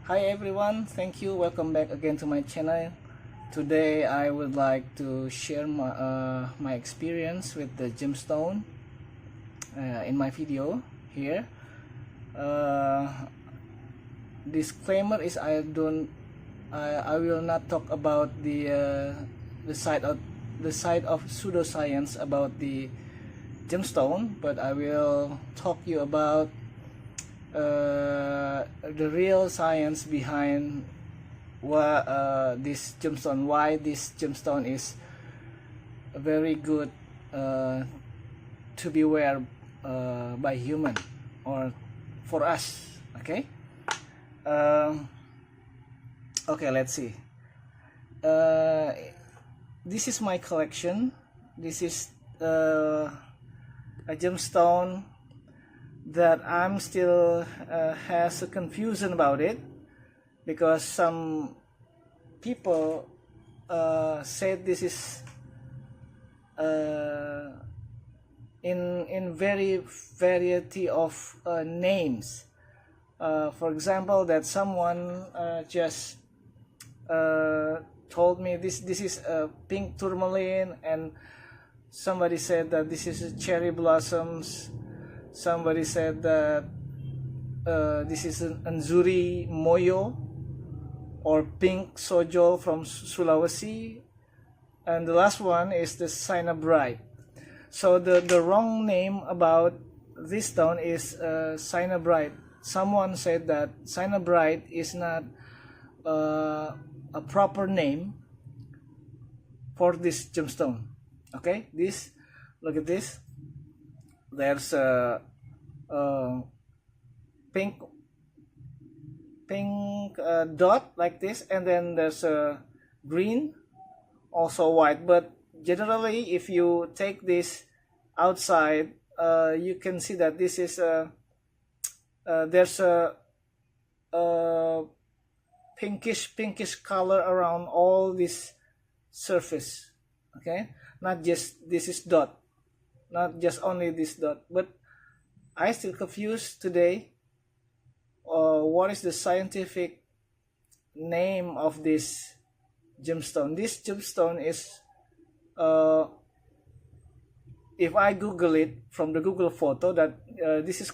Hi everyone, thank you. Welcome back again to my channel. Today I would like to share my experience with the gemstone in my video here. Disclaimer is I will not talk about the side of pseudoscience about the gemstone, but I will talk you about the real science behind why this gemstone is very good to be wear by human or for us. Okay. Okay, let's see. This is my collection. This is a gemstone that I'm still has a confusion about it, because some people said this is in very variety of names. For example, that someone just told me this is a pink tourmaline, and somebody said that this is a cherry blossoms. Somebody said that this is an Anzuri Moyo or pink Sojo from Sulawesi, and the last one is the Cyanobrite. So the wrong name about this stone is Cyanobrite. Someone said that Cyanobrite is not a proper name for this gemstone. Okay, look at this. There's a pink dot like this, and then there's a green, also white. But generally, if you take this outside, you can see that this is there's a pinkish color around all this surface. Okay, not just this is dot. Not just only this dot, but I still confused today. What is the scientific name of this gemstone? This gemstone is, if I Google it from the Google photo, that this is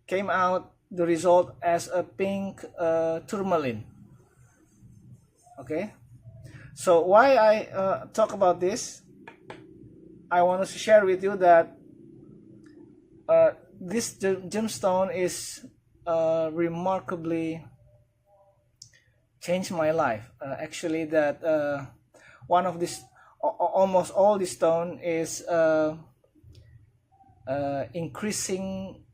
came out the result as a pink tourmaline. Okay, so why I talk about this? I want to share with you that this gemstone is remarkably changed my life. Actually, that one of this, almost all this stone is increasing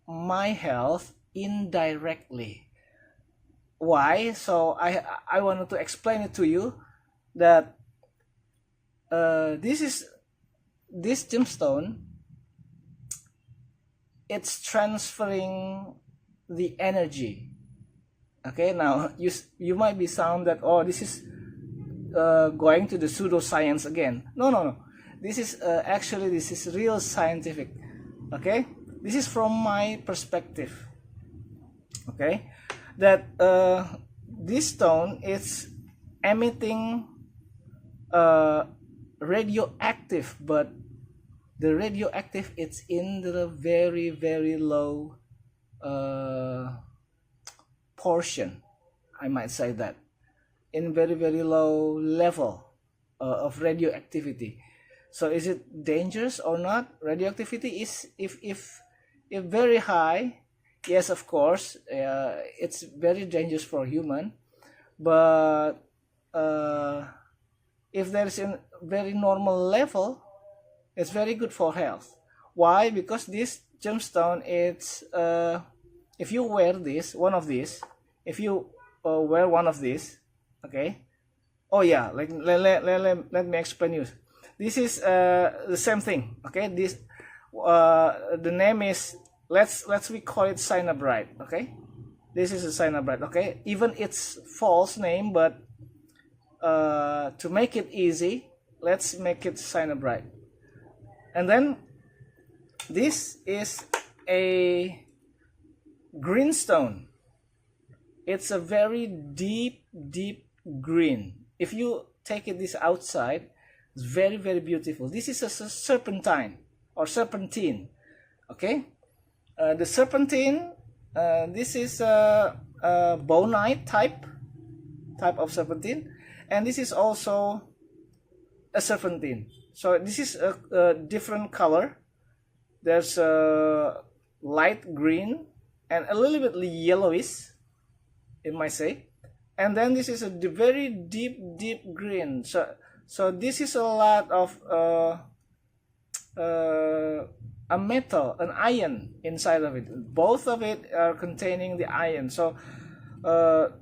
my health indirectly. Why? So I wanted to explain it to you that this gemstone, it's transferring the energy. Okay, now you might be sound that, oh, this is going to the pseudoscience again. No. This is actually, this is real scientific. Okay, this is from my perspective. Okay, that this stone is emitting radioactive, but the radioactive, it's in the very low portion, I might say that, in very low level of radioactivity. So is it dangerous or not? Radioactivity is, if very high, yes, of course, it's very dangerous for human. But if there's a very normal level, it's very good for health. Why? Because this gemstone, it's if you wear one of these, if you wear one of these, okay. Oh yeah, like let me explain you. This is the same thing. Okay, this the name is, let's we call it Cyanobrite. Okay, this is a Cyanobrite. Okay, even its false name, but to make it easy, let's make it Cyanobrite. And then this is a greenstone. it's a very deep green. If you take it this outside, it's very beautiful. This is a serpentine or serpentine. Okay, the serpentine, this is a bonite type of serpentine, and this is also a serpentine. So this is a different color. There's a light green and a little bit yellowish, it might say, and then this is a very deep green. So this is a lot of a metal, an iron inside of it. Both of it are containing the iron. So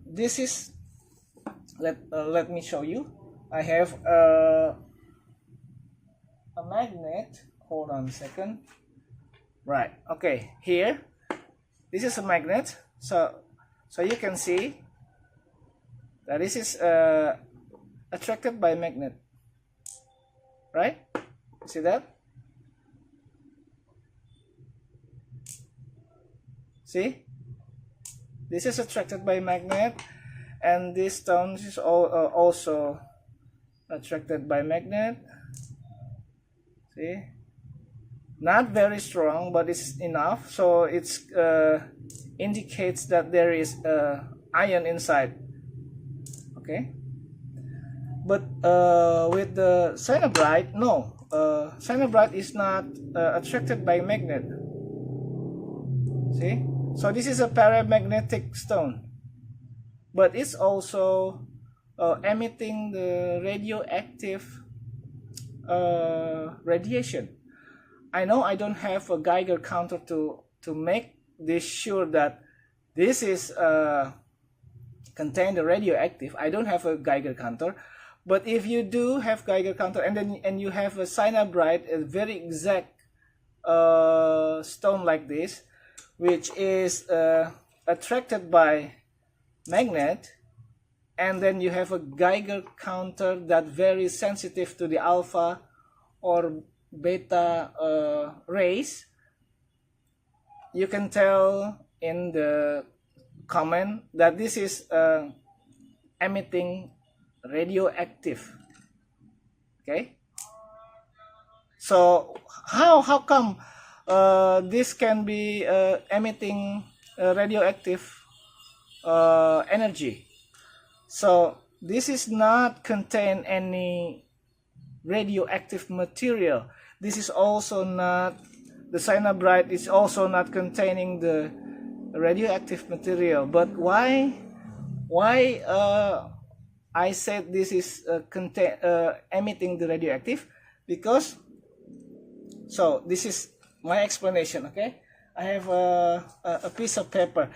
this is, let me show you. I have a magnet. Hold on a second. Right, okay, here this is a magnet. So you can see that this is attracted by magnet, right? See that? See, this is attracted by magnet, and this stone is also attracted by magnet. See, not very strong, but it's enough, so it's indicates that there is iron inside. Okay, but with the cyanide, no, cyanide is not attracted by magnet. See, so this is a paramagnetic stone, but it's also emitting the radioactive radiation. I know I don't have a Geiger counter to make this sure that this is contain the radioactive. I don't have a Geiger counter, but if you do have Geiger counter and you have a cyanide, a very exact stone like this, which is attracted by magnet, and then you have a Geiger counter that very sensitive to the alpha or beta rays, you can tell in the comment that this is emitting radioactive. Okay, so how come this can be emitting radioactive energy? So this is not contain any radioactive material. This is also not, the cyanide is also not containing the radioactive material. But why I said this is emitting the radioactive? Because, so this is my explanation. Okay, I have a piece of paper.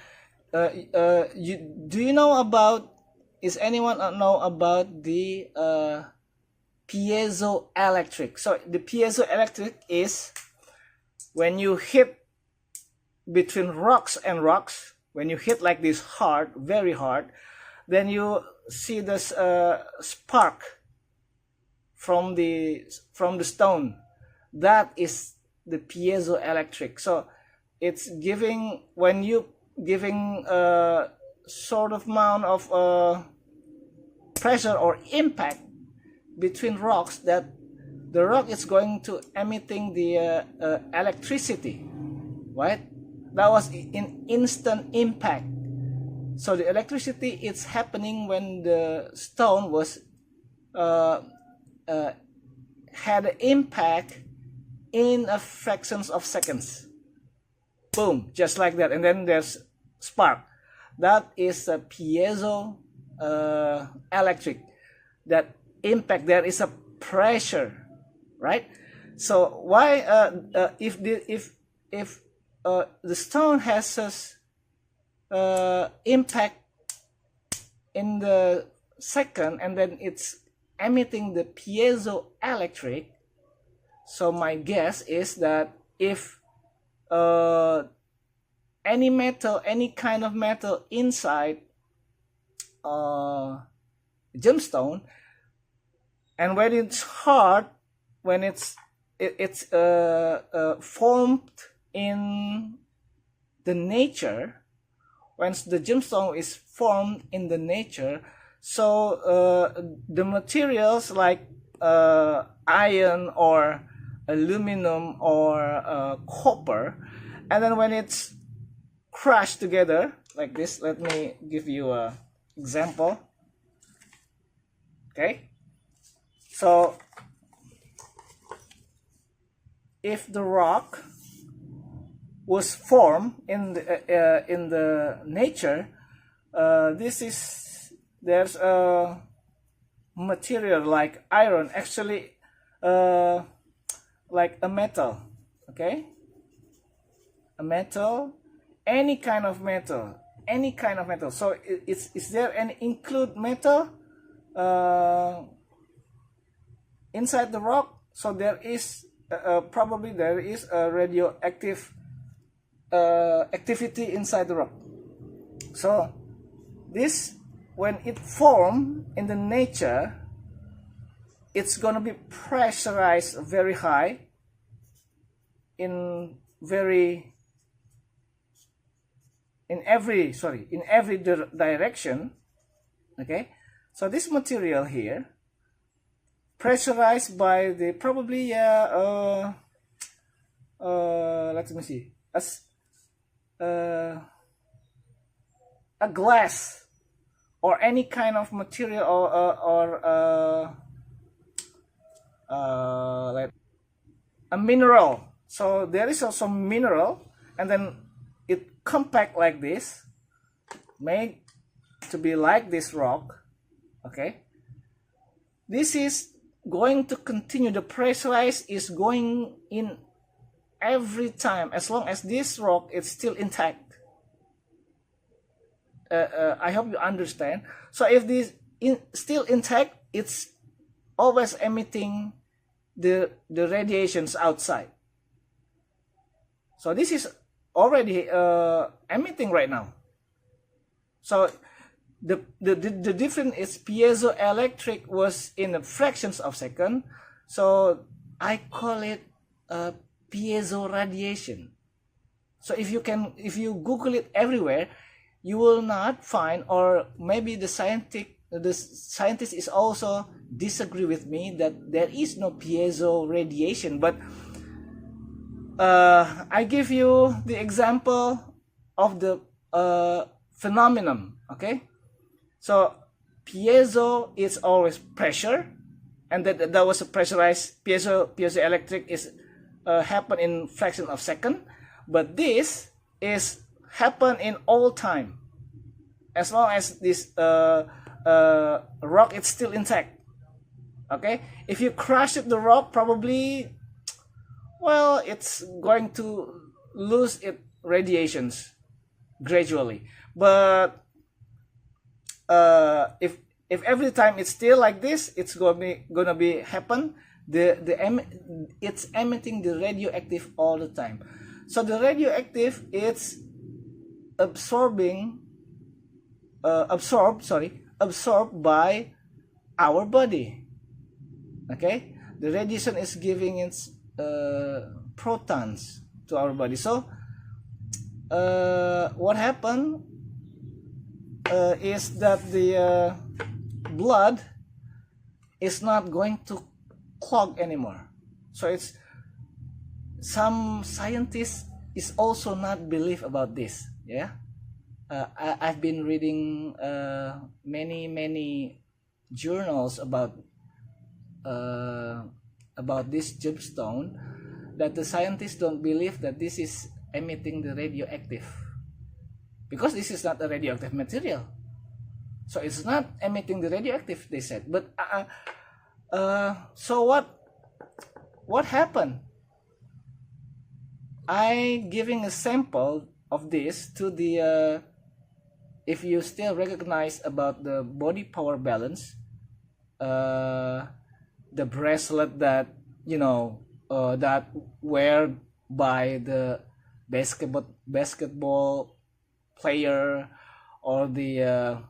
Do you know about, is anyone know about the piezoelectric? So the piezoelectric is when you hit between rocks and rocks, when you hit like this hard, very hard, then you see this spark from the stone. That is the piezoelectric. So it's giving, when you giving a sort of amount of pressure or impact between rocks, that the rock is going to emitting the electricity, right? That was in instant impact. So the electricity is happening when the stone was had an impact in a fractions of seconds. Boom, just like that, and then there's spark. That is a piezo electric. That impact, there is a pressure, right? So why if the stone has a impact in the second, and then it's emitting the piezoelectric, so my guess is that if any metal, any kind of metal inside gemstone, and when it's hard, when it's formed in the nature, once the gemstone is formed in the nature, so the materials like iron or aluminum or copper, and then when it's crushed together like this, let me give you a example. Okay, so if the rock was formed in the nature, there's a material like iron, actually like a metal. Okay, a metal, any kind of metal, so is there any include metal inside the rock? So there is probably there is a radioactive activity inside the rock. So this, when it formed in the nature, it's gonna be pressurized very high in every direction. Okay, so this material here pressurized by the probably let me see, as a glass or any kind of material, or like a mineral. So there is also mineral, and then it compact like this, made to be like this rock. Okay, this is going to continue. The pressurize is going in every time as long as this rock is still intact. I hope you understand. So if this still intact, it's always emitting the radiations outside. So this is already emitting right now. So the difference is piezoelectric was in a fractions of second. So I call it piezo radiation. So if you Google it everywhere, you will not find, or maybe the scientist is also disagree with me that there is no piezo radiation. But I give you the example of the phenomenon. Okay, so piezo is always pressure, and that was a pressurized piezoelectric is happen in fraction of second, but this is happen in all time as long as this rock is still intact. Okay, if you crush the rock, probably, well, it's going to lose its radiations gradually. But if every time it's still like this, it's gonna be happen. It's emitting the radioactive all the time. So the radioactive, it's absorbed by our body. Okay, the radiation is giving its protons to our body. So what happened is that the blood is not going to clog anymore. So it's, some scientists is also not believe about this. Yeah, I've been reading many journals about this gemstone, that the scientists don't believe that this is emitting the radioactive, because this is not a radioactive material. So it's not emitting the radioactive, they said. But so what happened? I giving a sample of this to the if you still recognize about the body power balance, the bracelet that that wear by the basketball player, or the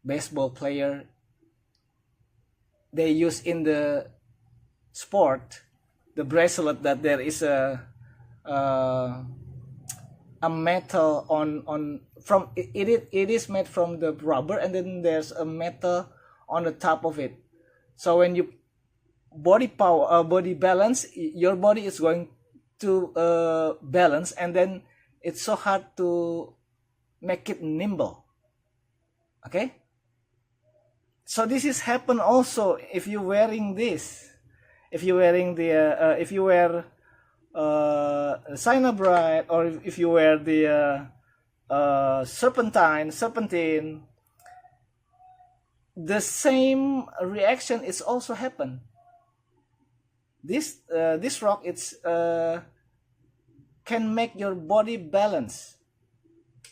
baseball player, they use in the sport, the bracelet that there is a a metal on from it is made from the rubber, and then there's a metal on the top of it. So when you body balance, your body is going to balance, and then it's so hard to make it nimble. Okay, so this is happen also if you're wearing this. If you're wearing the if you wear cyanobride, or if you wear the serpentine, the same reaction is also happen. This rock, it's can make your body balance.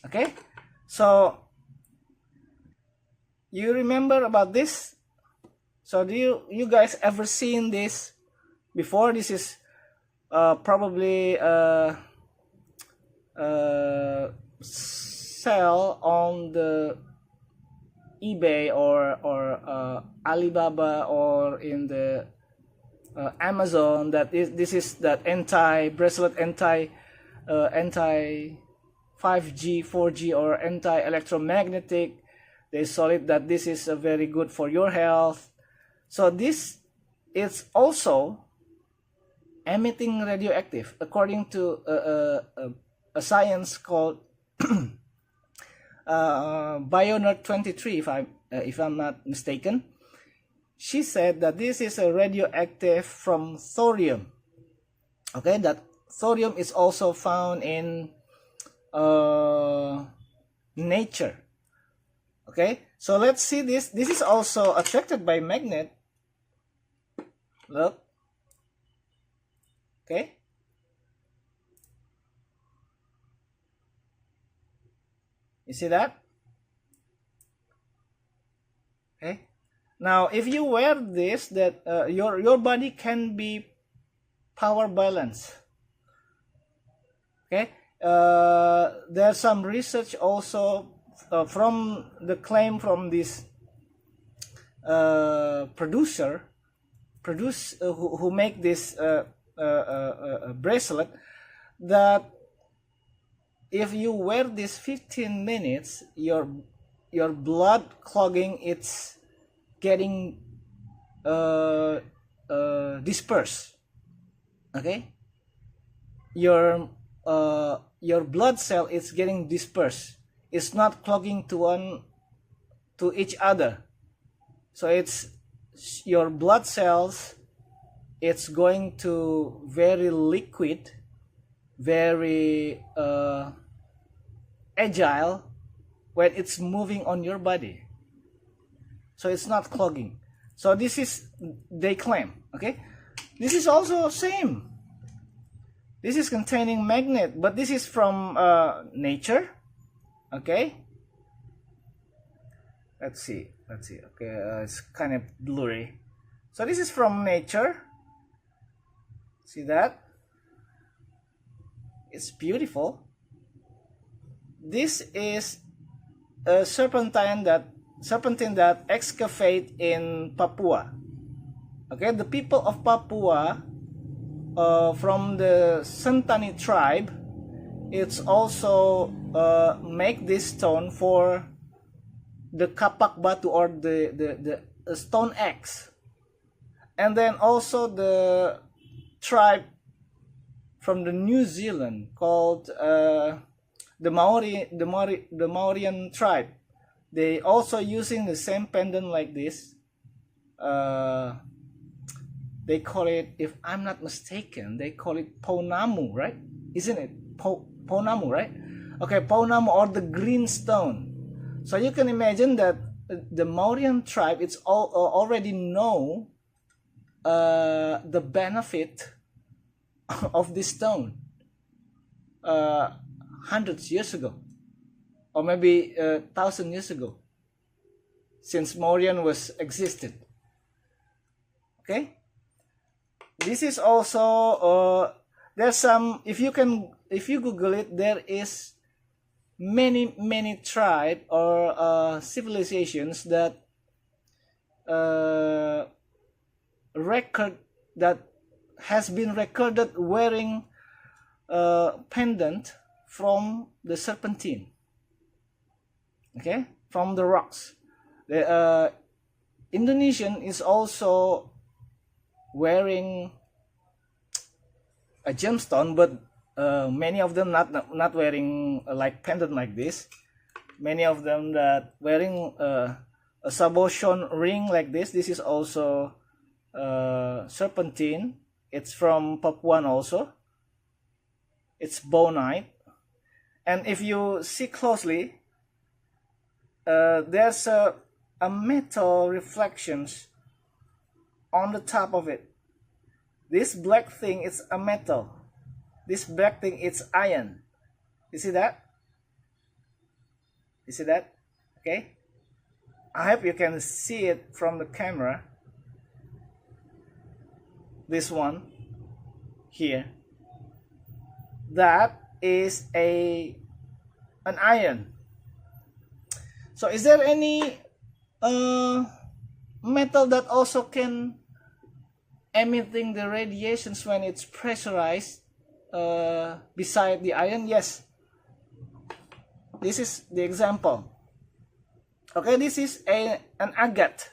Okay, so you remember about this? So do you guys ever seen this before? This is probably sell on the eBay or Alibaba, or in the Amazon, that this is that anti-bracelet, anti 5G 4G or anti-electromagnetic. They saw it that this is very good for your health. So this is also emitting radioactive, according to a science called Bionerd 23, if I'm not mistaken. She said that this is a radioactive from thorium. Okay, that thorium is also found in nature. Okay, so let's see this. This is also attracted by magnet. Look. Okay. You see that? Okay. Now, if you wear this, that your body can be power balanced. Okay. There's some research also from the claim from this producer who make this bracelet, that if you wear this 15 minutes, your blood clogging, it's getting dispersed. Okay, your blood cell is getting dispersed. It's not clogging to each other. So it's your blood cells, it's going to very liquid, very agile when it's moving on your body. So it's not clogging. So this is, they claim. Okay, this is also same. This is containing magnet, but this is from nature. Okay, let's see. Okay, it's kind of blurry. So this is from nature. See that? It's beautiful. This is a serpentine that excavate in Papua. Okay, the people of Papua, from the Sentani tribe, it's also make this stone for the kapak batu, or the stone axe. And then also the tribe from the New Zealand called the Maorian tribe. They also using the same pendant like this. They call it, if I'm not mistaken, they call it pounamu, right? Isn't it? Pounamu, right? Okay, pounamu, or the green stone. So you can imagine that the Maorian tribe, it's already know the benefit of this stone hundreds years ago, or maybe 1,000 years ago, since Maorian was existed. Okay, this is also there's some, if you Google it, there is many tribe or civilizations that has been recorded wearing pendant from the serpentine, okay, from the rocks. The Indonesian is also wearing a gemstone, but many of them not wearing like pendant like this. Many of them that wearing a saboshon ring like this. This is also serpentine. It's from Papuan also. It's bonite, and if you see closely, there's a metal reflections on the top of it. This black thing is a metal. This black thing is iron. You see that? You see that? Okay. I hope you can see it from the camera. This one here. That is an iron. So is there any metal that also can emitting the radiations when it's pressurized beside the iron? Yes. This is the example. Okay, this is an agate.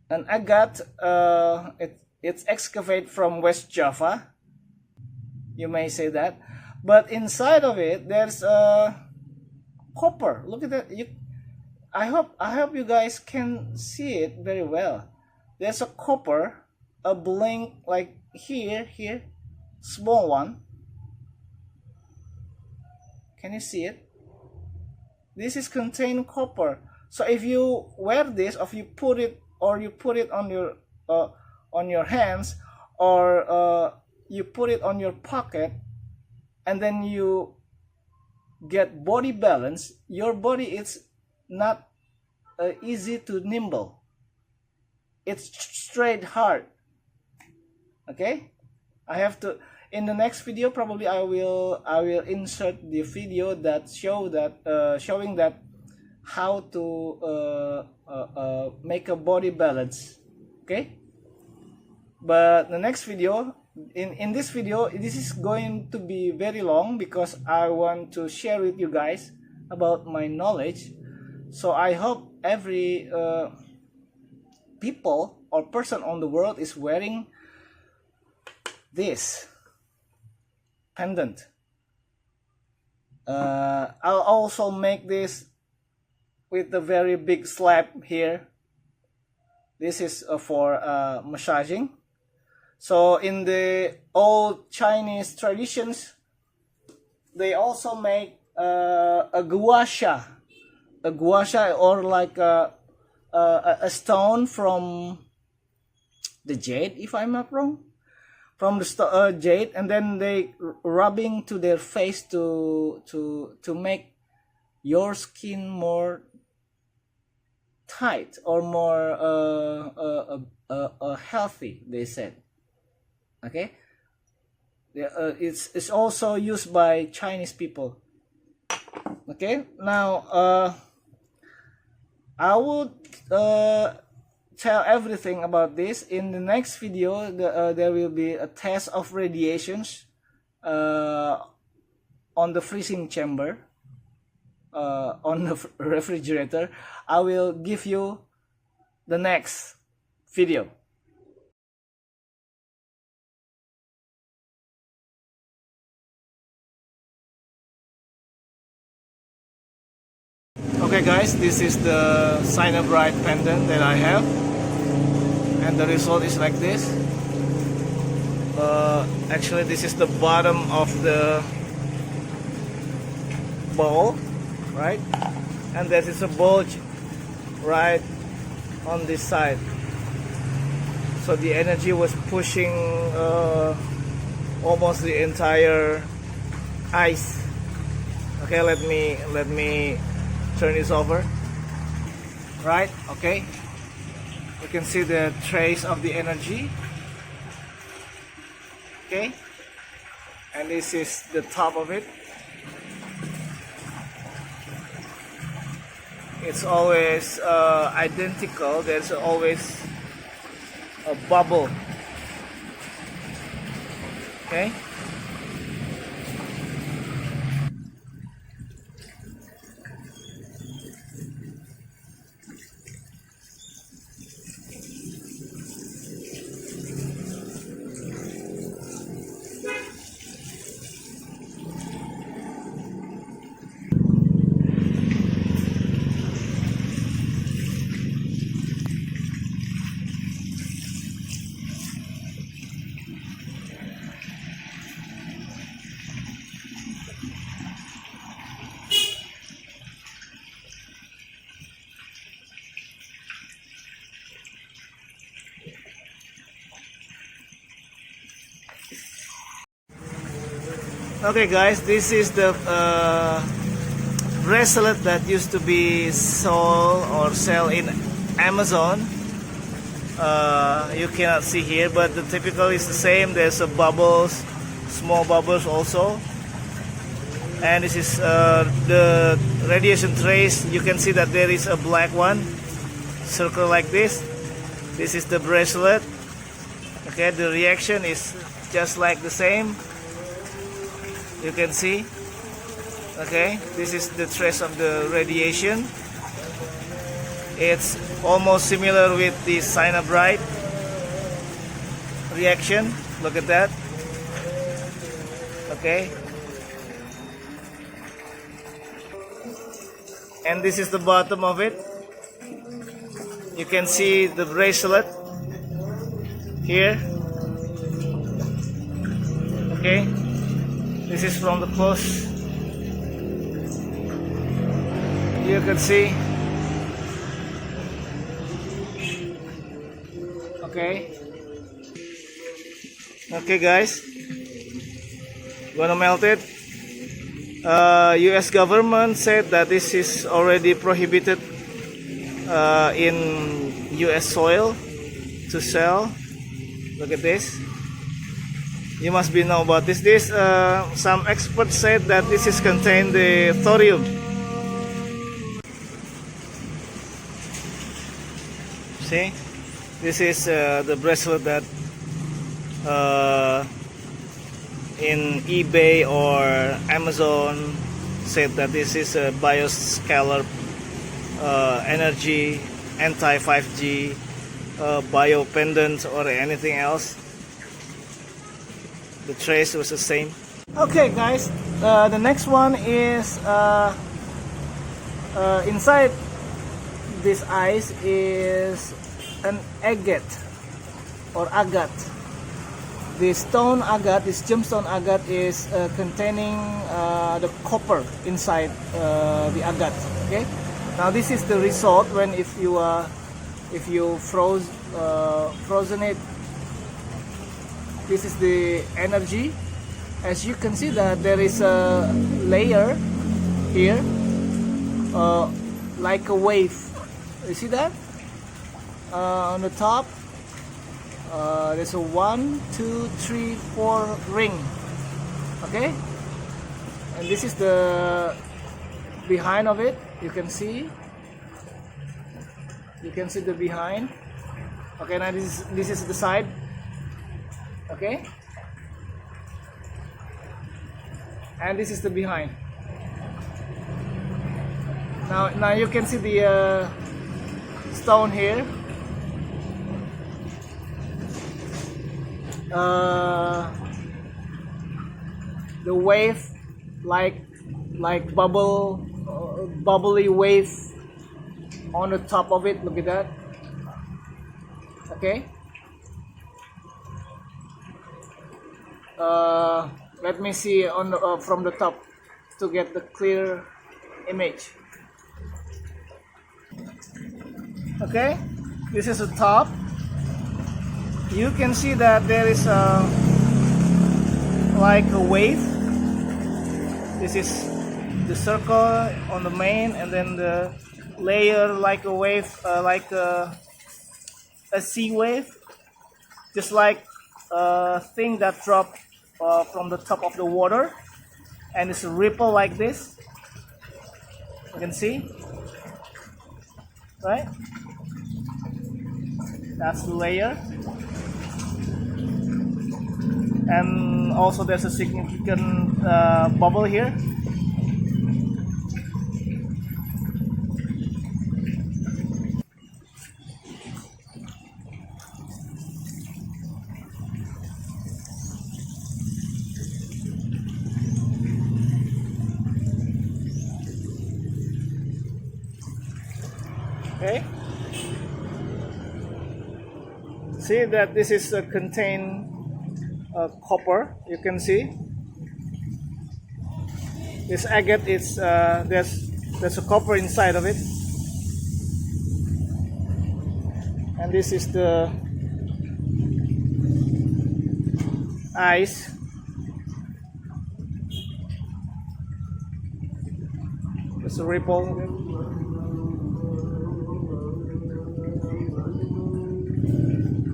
An agate, it's excavated from West Java. You may say that, but inside of it there's copper. Look at that. I hope you guys can see it very well. There's a copper, a blink like here, small one. Can you see it? This is contain copper. So if you wear this, or if you put it on your hands, or you put it on your pocket, and then you get body balance, your body is not easy to nimble. It's straight hard. Okay, I have to, in the next video probably I will insert the video that showing that how to make a body balance. Okay, but the next video, in this video, this is going to be very long because I want to share with you guys about my knowledge. So I hope every people or person on the world is wearing this pendant. I'll also make this with a very big slab here. This is for massaging. So in the old Chinese traditions, they also make a gua sha, or like a stone from the jade, if I'm not wrong, from the jade, and then they rubbing to their face to make your skin more tight or more healthy, they said. Okay, it's also used by Chinese people. Okay, now I would tell everything about this in the next video. There will be a test of radiations on the freezing chamber, on the refrigerator. I will give you the next video. Okay guys, this is the Cyanobrite pendant that I have, and the result is like this. Actually this is the bottom of the bowl, right? And there is a bulge right on this side. So the energy was pushing almost the entire ice. Okay, let me turn this over. Right, okay. You can see the trace of the energy. Okay, and this is the top of it. It's always identical. There's always a bubble. Okay, Okay guys, this is the bracelet that used to be sold or sell in Amazon. You cannot see here, but the typical is the same. There's a bubbles, small bubbles also. And this is the radiation trace. You can see that there is a black one, circle like this. This is the bracelet. Okay, the reaction is just like the same. You can see. Okay, this is the trace of the radiation. It's almost similar with the cyanide reaction. Look at that. Okay. And this is the bottom of it. You can see the bracelet here. Okay. This is from the close. You can see. Okay. Okay guys, gonna melt it. US government said that this is already prohibited in US soil to sell. Look at this. You must be know about this. Some experts said that this is contain the thorium. See, this is the bracelet that in eBay or Amazon said that this is a bioscalar energy, anti-5G, biopendant or anything else. The trace was the same. Okay guys, the next one is inside this ice is an agate or agate. The stone agate, this gemstone agate, is containing the copper inside the agate. Okay. Now this is the result when if you frozen it. This is the energy. As you can see that there is a layer here, like a wave. You see that? On the top, there's a 1, 2, 3, 4 ring. Okay, and this is the behind of it. You can see. You can see the behind. Okay, now this is the side. Okay, and this is the behind. Now you can see the stone here. The wave, like bubbly wave on the top of it. Look at that. Okay. Let me see on the, from the top to get the clear image. Okay, this is the top. You can see that there is like a wave. This is the circle on the main, and then the layer like a wave, like a sea wave, just like a thing that dropped from the top of the water, and it's a ripple like this. You can see, right? That's the layer. And also there's a significant bubble here. Okay. See that this is contain copper. You can see this agate is there's a copper inside of it, and this is the ice. It's a ripple.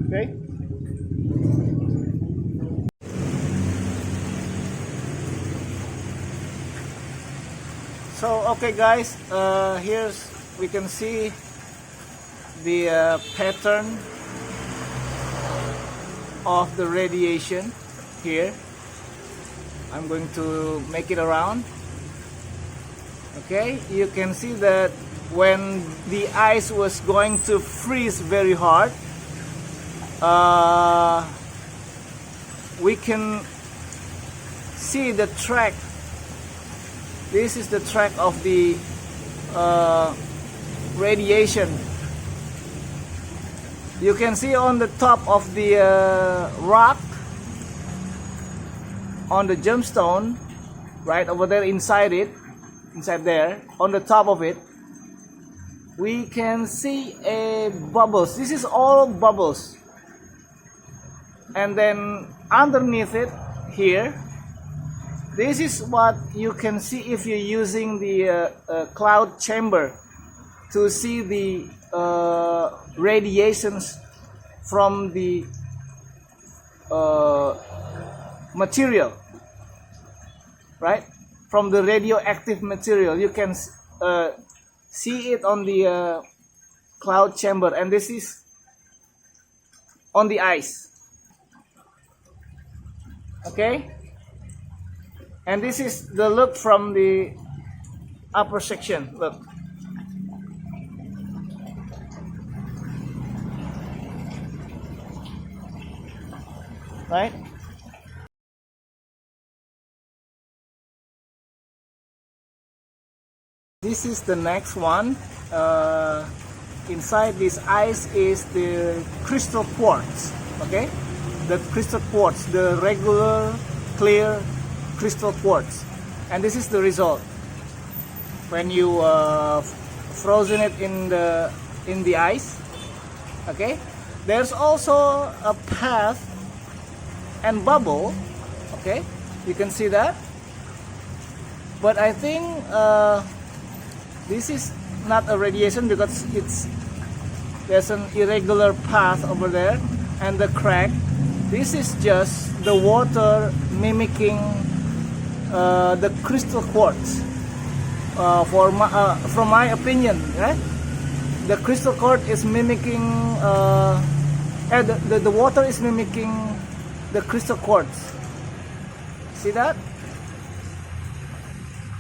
Okay. So okay guys, here's we can see the pattern of the radiation here. I'm going to make it around. Okay, you can see that when the ice was going to freeze very hard, we can see the track. This is the track of the radiation. You can see on the top of the rock, on the gemstone, right over there inside it, inside there, on the top of it, we can see a bubbles. This is all bubbles. And then underneath it here, this is what you can see if you're using the cloud chamber to see the radiations from the material, right? From the radioactive material. You can see it on the cloud chamber, and this is on the ice. Okay? And this is the look from the upper section. Look. Right? This is the next one. Inside this ice is the crystal quartz. Okay? The crystal quartz, the regular, clear crystal quartz, and this is the result when you frozen it in the ice. Okay, there's also a path and bubble. Okay, you can see that, but I think this is not a radiation because there's an irregular path over there and the crack. This is just the water mimicking the crystal quartz. From my opinion, right? The crystal quartz is mimicking, the water is mimicking the crystal quartz. See that?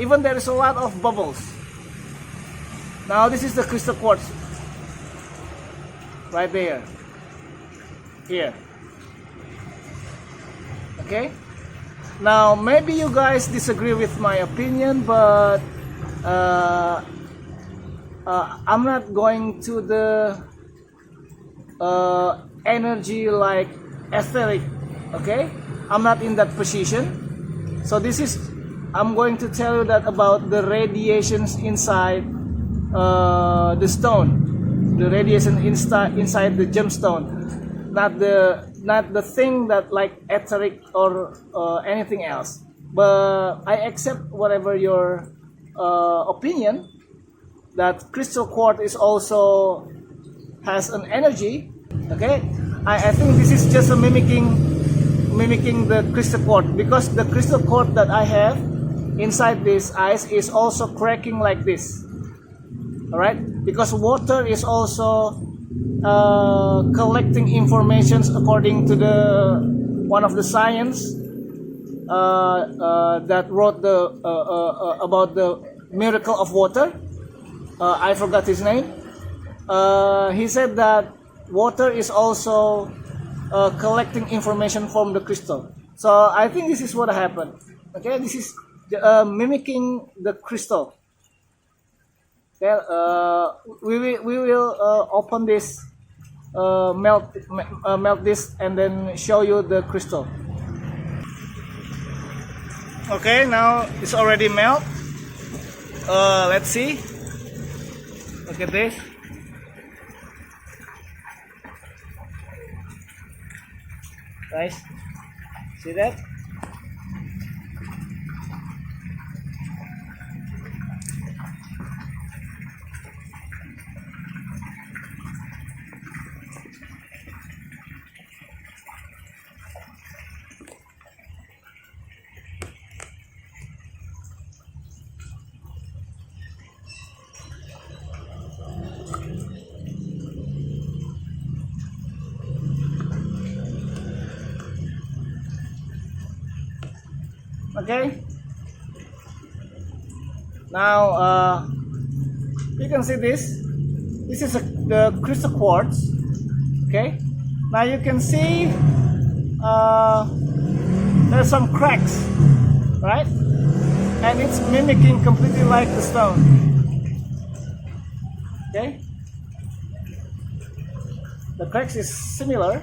Even there is a lot of bubbles. Now this is the crystal quartz, right there, here. Okay. Now maybe you guys disagree with my opinion, but I'm not going to the energy like etheric. Okay, I'm not in that position. So this is, I'm going to tell you that about the radiations inside the stone, the radiation inside the gemstone, not the thing that like etheric or anything else. But I accept whatever your opinion, that crystal quartz is also has an energy. Okay, I think this is just a mimicking the crystal quartz, because the crystal quartz that I have inside this ice is also cracking like this. All right, because water is also collecting informations according to the one of the science that wrote the about the miracle of water. I forgot his name. He said that water is also collecting information from the crystal. So I think this is what happened. Okay, this is mimicking the crystal. Okay, we will open this, melt this, and then show you the crystal. Okay, now it's already melt. Let's see. Look at this. Guys, see that? Okay. Now you can see this. This is the crystal quartz. Okay. Now you can see there's some cracks, right? And it's mimicking completely like the stone. Okay. The cracks is similar.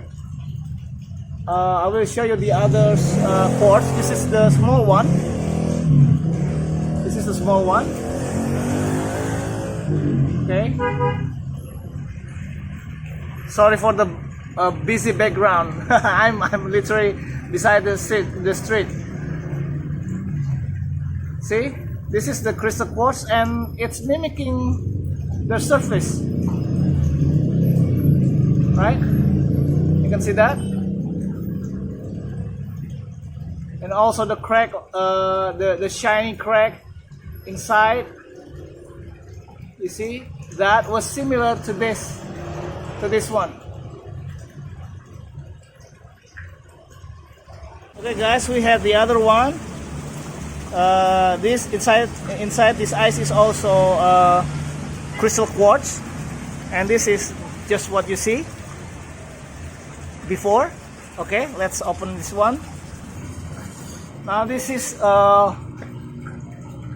I will show you the other quartz. This is the small one. This is the small one. Okay. Sorry for the busy background. I'm literally beside the street. See, this is the crystal quartz, and it's mimicking the surface. Right? You can see that. And also the crack, the shiny crack inside. You see, that was similar to this one. Okay, guys, we have the other one. This inside this ice is also crystal quartz, and this is just what you see before. Okay, let's open this one. Now this is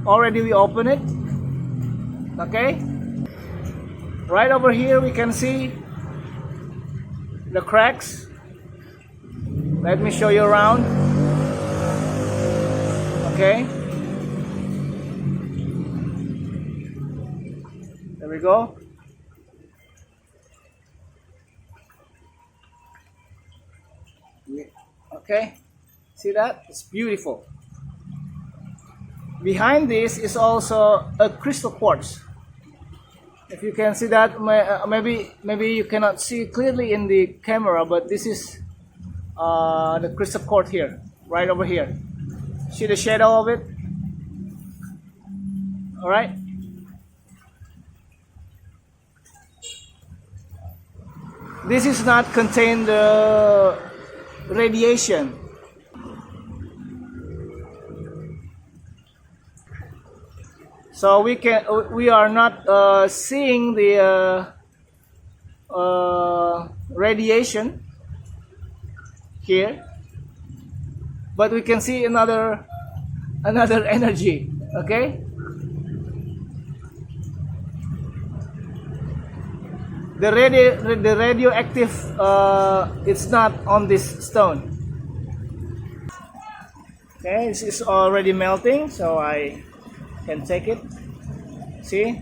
already we open it. Okay, right over here we can see the cracks. Let me show you around. Okay, there we go. Okay, see that? It's beautiful. Behind this is also a crystal quartz. If you can see that, maybe you cannot see clearly in the camera, but this is the crystal quartz here, right over here. See the shadow of it? All right. This is not contain the radiation. So we are not seeing the radiation here, but we can see another energy. Okay, the radioactive it's not on this stone. Okay, this is already melting, so I can take it. See,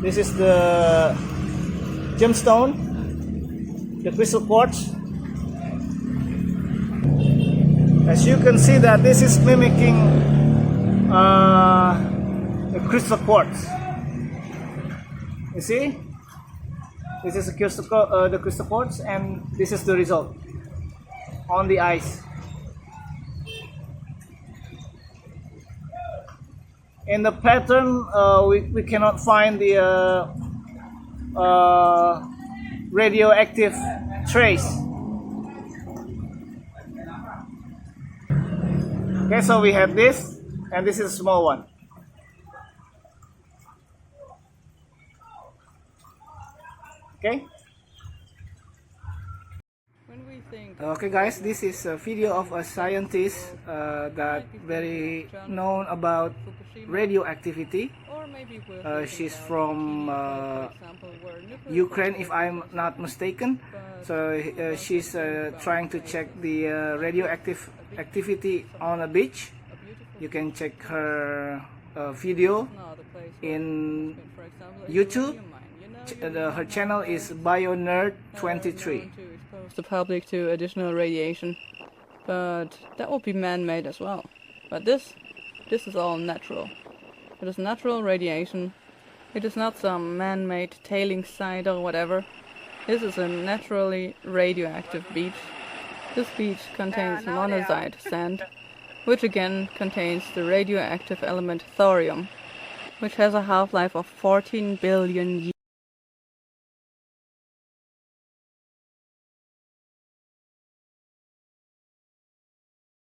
this is the gemstone, the crystal quartz. As you can see that this is mimicking the crystal quartz. You see, this is the crystal quartz, and this is the result on the ice. In the pattern, we cannot find the radioactive trace. Okay, so we have this, and this is a small one. Okay. Okay, guys, this is a video of a scientist that very known about radioactivity. She's from Ukraine, if I'm not mistaken. So she's trying to check the radioactive activity on a beach. You can check her video in YouTube. Her channel is BioNerd23. The public to additional radiation, but that will be man-made as well. But this is all natural. It is natural radiation. It is not some man-made tailing site or whatever. This is a naturally radioactive beach. This beach contains monazite sand, which again contains the radioactive element thorium, which has a half-life of 14 billion years.